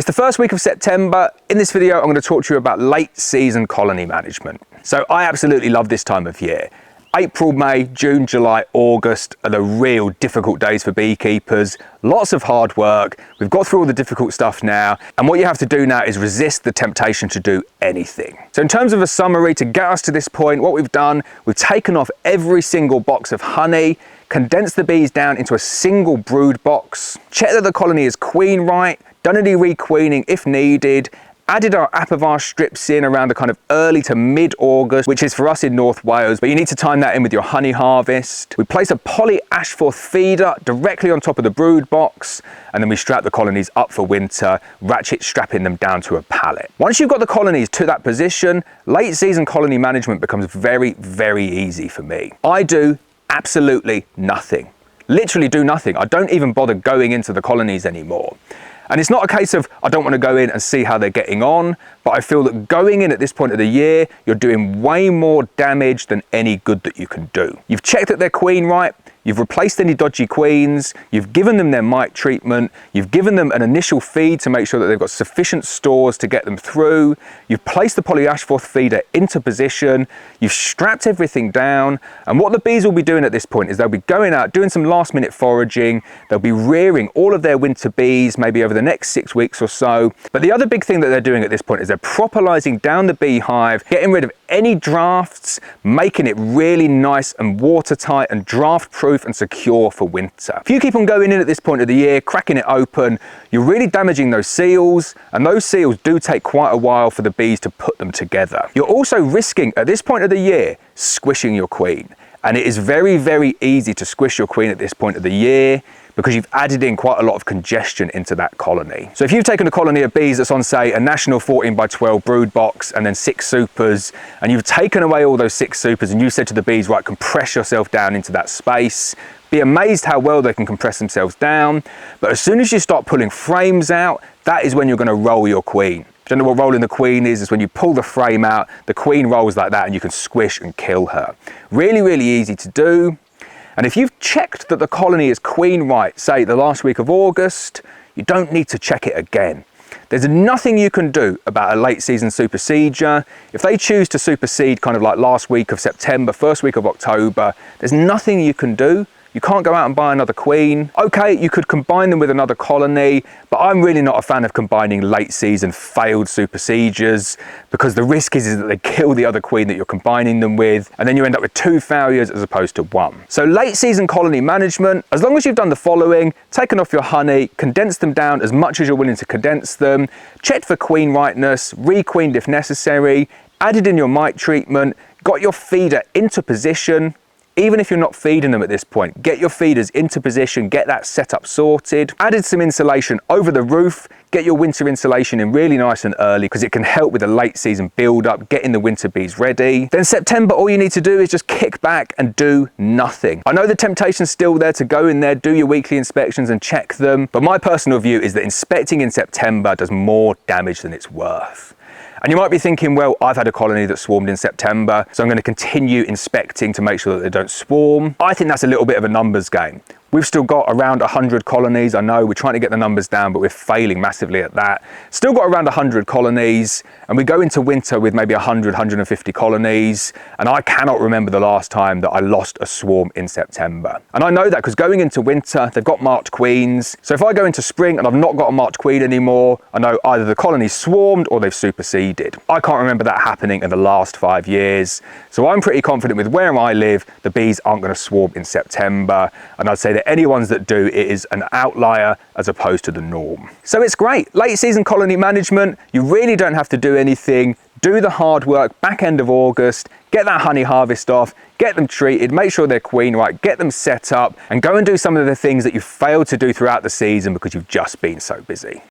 It's the first week of September. In this video, I'm going to talk to you about late season colony management. So I absolutely love this time of year. April, May, June, July, August are the real difficult days for beekeepers. Lots of hard work. We've got through all the difficult stuff now. And what you have to do now is resist the temptation to do anything. So in terms of a summary, to get us to this point, what we've done, we've taken off every single box of honey, condensed the bees down into a single brood box, checked that the colony is queen right, done any requeening if needed, added our apivage strips in around the kind of early to mid-August, which is for us in North Wales, but you need to time that in with your honey harvest. We place a poly ash forth feeder directly on top of the brood box, and then we strap the colonies up for winter, ratchet strapping them down to a pallet. Once you've got the colonies to that position, late season colony management becomes very, very easy for me. I do absolutely nothing. Literally do nothing. I don't even bother going into the colonies anymore. And it's not a case of I don't want to go in and see how they're getting on, but I feel that going in at this point of the year, you're doing way more damage than any good that you can do. You've checked that they're queen right, you've replaced any dodgy queens, you've given them their mite treatment, you've given them an initial feed to make sure that they've got sufficient stores to get them through, you've placed the poly ash forth feeder into position, you've strapped everything down, and what the bees will be doing at this point is they'll be going out, doing some last minute foraging, they'll be rearing all of their winter bees maybe over the next 6 weeks or so. But the other big thing that they're doing at this point is they're properlizing down the beehive, getting rid of any drafts, making it really nice and watertight and draft proof and secure for winter. If you keep on going in at this point of the year, cracking it open, you're really damaging those seals, and those seals do take quite a while for the bees to put them together. You're also risking at this point of the year squishing your queen, and it is very, very easy to squish your queen at this point of the year because you've added in quite a lot of congestion into that colony. So if you've taken a colony of bees that's on, say, a national 14 by 12 brood box and then 6 supers, and you've taken away all those 6 supers and you said to the bees, right, compress yourself down into that space, be amazed how well they can compress themselves down. But as soon as you start pulling frames out, that is when you're going to roll your queen. If you don't know what rolling the queen is when you pull the frame out, the queen rolls like that and you can squish and kill her. Really, really easy to do. And if you've checked that the colony is queen right, say the last week of August, you don't need to check it again. There's nothing you can do about a late season supersedure. If they choose to supersede kind of like last week of September, first week of October, there's nothing you can do. You can't go out and buy another queen. Okay, you could combine them with another colony, but I'm really not a fan of combining late season failed supersedures because the risk is that they kill the other queen that you're combining them with, and then you end up with 2 failures as opposed to 1. So late season colony management, as long as you've done the following, taken off your honey, condensed them down as much as you're willing to condense them, checked for queen rightness, requeened if necessary, added in your mite treatment, got your feeder into position. Even if you're not feeding them at this point, get your feeders into position, get that setup sorted, added some insulation over the roof, get your winter insulation in really nice and early because it can help with the late season build up, getting the winter bees ready. Then September, all you need to do is just kick back and do nothing. I know the temptation's still there to go in there, do your weekly inspections and check them, but my personal view is that inspecting in September does more damage than it's worth. And you might be thinking, well, I've had a colony that swarmed in September, so I'm going to continue inspecting to make sure that they don't swarm. I think that's a little bit of a numbers game. We've still got around 100 colonies. I know we're trying to get the numbers down, but we're failing massively at that. Still got around 100 colonies, and we go into winter with maybe 100, 150 colonies. And I cannot remember the last time that I lost a swarm in September. And I know that because going into winter, they've got marked queens. So if I go into spring and I've not got a marked queen anymore, I know either the colony's swarmed or they've superseded. I can't remember that happening in the last 5 years. So I'm pretty confident with where I live, the bees aren't going to swarm in September. And I'd say that any ones that do, it is an outlier as opposed to the norm. So it's great. Late season colony management, you really don't have to do anything. Do the hard work back end of August, get that honey harvest off, get them treated, make sure they're queen right, get them set up, and go and do some of the things that you've failed to do throughout the season because you've just been so busy.